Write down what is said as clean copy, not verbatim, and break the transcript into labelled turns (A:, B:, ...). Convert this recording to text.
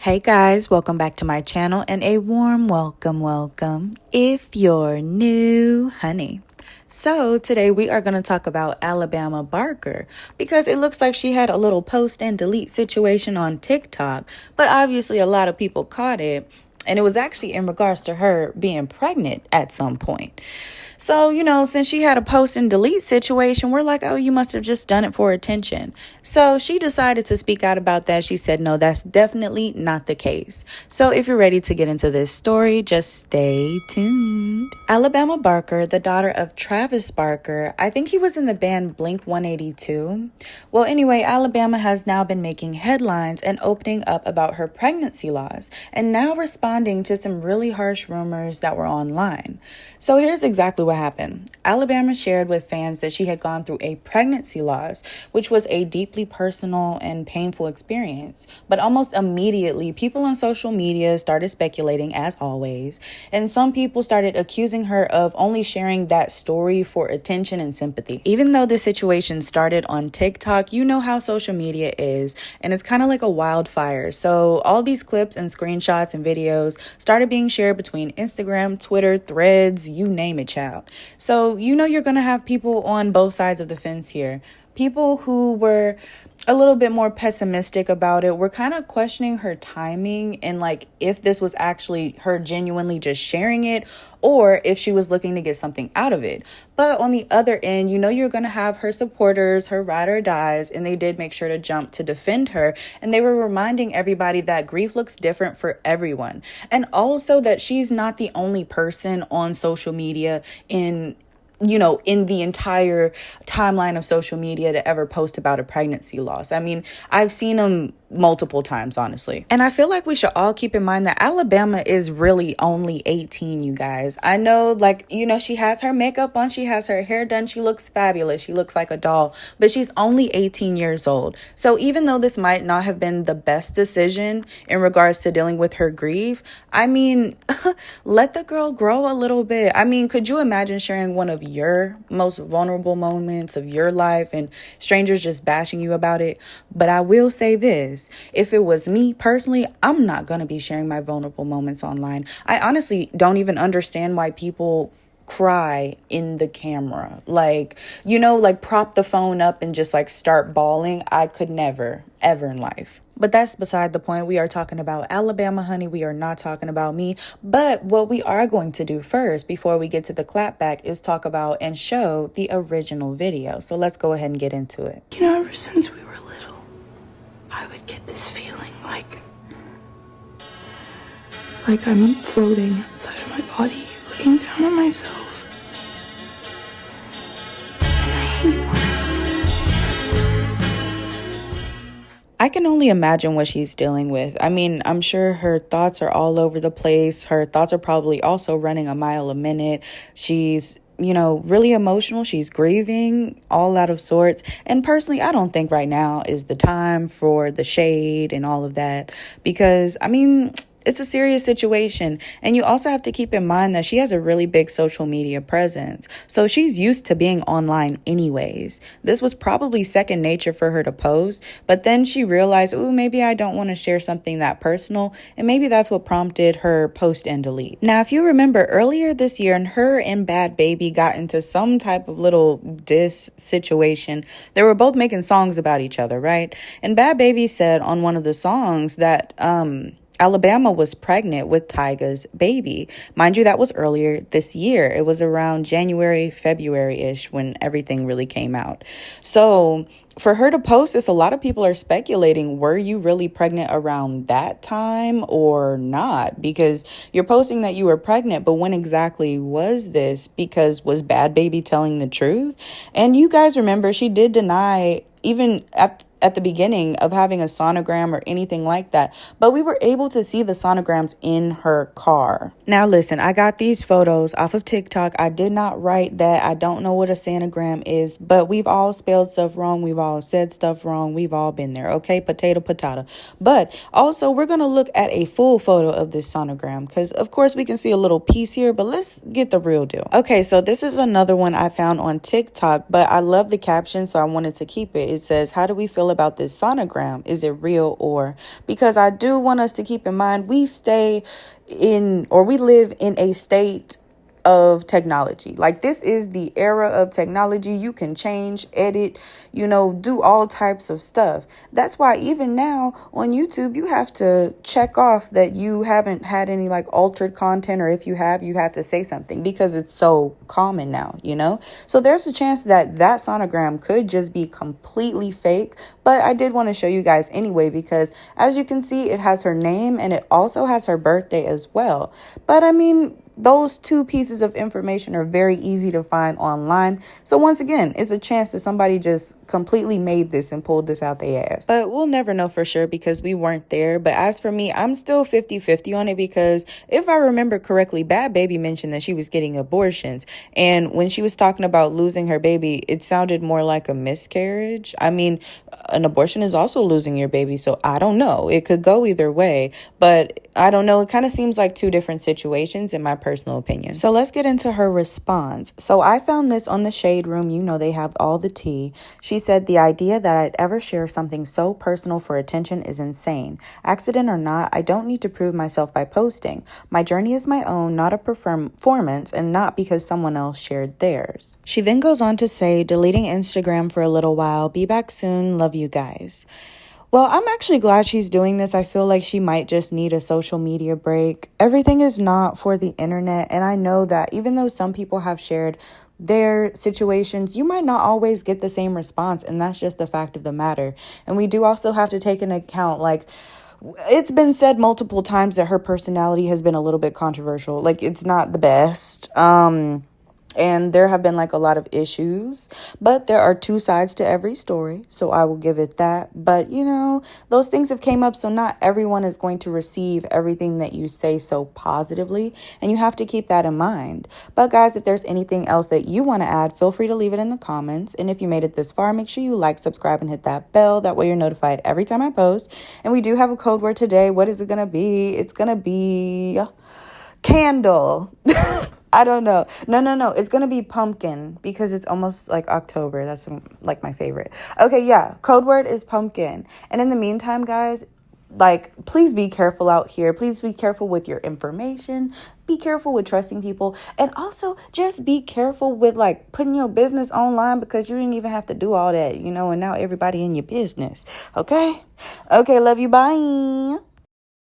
A: Hey guys, welcome back to my channel and a warm welcome if you're new, honey. So today we are going to talk about Alabama Barker because it looks like she had a little post and delete situation on TikTok, but obviously a lot of people caught it, and it was actually in regards to her being pregnant at some point. So, since she had a post and delete situation, we're like, oh, you must have just done it for attention. So she decided to speak out about that. She said, no, that's definitely not the case. So if you're ready to get into this story, just stay tuned. Alabama Barker, the daughter of Travis Barker, I think he was in the band Blink 182. Well, anyway, Alabama has now been making headlines and opening up about her pregnancy loss and now responding to some really harsh rumors that were online. So here's exactly what happened. Alabama shared with fans that she had gone through a pregnancy loss, which was a deeply personal and painful experience. But almost immediately, people on social media started speculating, as always, and some people started accusing her of only sharing that story for attention and sympathy. Even though the situation started on TikTok, you know how social media is, and it's kind of like a wildfire. So all these clips and screenshots and videos started being shared between Instagram, Twitter, Threads, you name it, child. So you're going to have people on both sides of the fence here. People who were a little bit more pessimistic about it were kind of questioning her timing and like if this was actually her genuinely just sharing it or if she was looking to get something out of it. But on the other end, you're going to have her supporters, her ride or dies, and they did make sure to jump to defend her. And they were reminding everybody that grief looks different for everyone. And also that she's not the only person on social media in the entire timeline of social media to ever post about a pregnancy loss. I mean, I've seen them multiple times, honestly. And I feel like we should all keep in mind that Alabama is really only 18, you guys. I know, she has her makeup on, she has her hair done, she looks fabulous, she looks like a doll, but she's only 18 years old. So even though this might not have been the best decision in regards to dealing with her grief, I mean, let the girl grow a little bit. I mean, could you imagine sharing one of your most vulnerable moments of your life and strangers just bashing you about it? But I will say this. If it was me personally, I'm not going to be sharing my vulnerable moments online. I honestly don't even understand why people cry in the camera. Prop the phone up and just start bawling. I could never, ever in life. But that's beside the point. We are talking about Alabama, honey. We are not talking about me. But what we are going to do first, before we get to the clapback, is talk about and show the original video. So let's go ahead and get into it.
B: Ever since we were little, I would get this feeling like I'm floating inside of my body, looking down on myself. And I hate when I see it.
A: I can only imagine what she's dealing with. I mean, I'm sure her thoughts are all over the place. Her thoughts are probably also running a mile a minute. She's really emotional. She's grieving, all out of sorts. And personally, I don't think right now is the time for the shade and all of that because, I mean, it's a serious situation. And you also have to keep in mind that she has a really big social media presence. So she's used to being online anyways. This was probably second nature for her to post. But then she realized, maybe I don't want to share something that personal. And maybe that's what prompted her post and delete. Now, if you remember earlier this year, and her and Bad Baby got into some type of little diss situation. They were both making songs about each other, right? And Bad Baby said on one of the songs that, Alabama was pregnant with Tyga's baby. Mind you, that was earlier this year. It was around January, February-ish when everything really came out. So for her to post this, a lot of people are speculating, were you really pregnant around that time or not? Because you're posting that you were pregnant, but when exactly was this? Because was Bad Baby telling the truth? And you guys remember, she did deny even at the beginning of having a sonogram or anything like that. But we were able to see the sonograms in her car. Now, listen, I got these photos off of TikTok. I did not write that. I don't know what a sonogram is, but we've all spelled stuff wrong. We've all said stuff wrong. We've all been there. Okay, potato, potato. But also, we're going to look at a full photo of this sonogram because, of course, we can see a little piece here, but let's get the real deal. Okay, so this is another one I found on TikTok, but I love the caption, so I wanted to keep it. It says, how do we feel about this sonogram. Is it real? Or because I do want us to keep in mind, we live in a state of technology. Like, this is the era of technology. You can change, edit, do all types of stuff. That's why even now on YouTube, you have to check off that you haven't had any like altered content, or if you have to say something, because it's so common now, so there's a chance that sonogram could just be completely fake. But I did want to show you guys anyway, because as you can see, it has her name and it also has her birthday as well. But I mean, those two pieces of information are very easy to find online. So once again, it's a chance that somebody just completely made this and pulled this out their ass. But we'll never know for sure because we weren't there. But as for me, I'm still 50-50 on it, because if I remember correctly, Bad Baby mentioned that she was getting abortions. And when she was talking about losing her baby, it sounded more like a miscarriage. I mean, an abortion is also losing your baby. So I don't know. It could go either way. But I don't know. It kind of seems like two different situations in my personal opinion. So let's get into her response. So I found this on the Shade Room. They have all the tea. She said, the idea that I'd ever share something so personal for attention is insane. Accident or not, I don't need to prove myself by posting. My journey is my own, not a performance, and not because someone else shared theirs. She then goes on to say, deleting Instagram for a little while. Be back soon. Love you guys. Well, I'm actually glad she's doing this. I feel like she might just need a social media break. Everything is not for the internet. And I know that even though some people have shared their situations, you might not always get the same response. And that's just the fact of the matter. And we do also have to take into account, like, it's been said multiple times that her personality has been a little bit controversial. Like, it's not the best. And there have been like a lot of issues, but there are two sides to every story. So I will give it that. But, those things have came up. So not everyone is going to receive everything that you say so positively. And you have to keep that in mind. But guys, if there's anything else that you want to add, feel free to leave it in the comments. And if you made it this far, make sure you like, subscribe, and hit that bell. That way you're notified every time I post. And we do have a code word today. What is it going to be? It's going to be candle. I don't know. No. It's going to be pumpkin, because it's almost like October. That's like my favorite. Okay, yeah. Code word is pumpkin. And in the meantime, guys, like, please be careful out here. Please be careful with your information. Be careful with trusting people. And also just be careful with like putting your business online, because you didn't even have to do all that, and now everybody in your business. Okay? Okay, love you. Bye.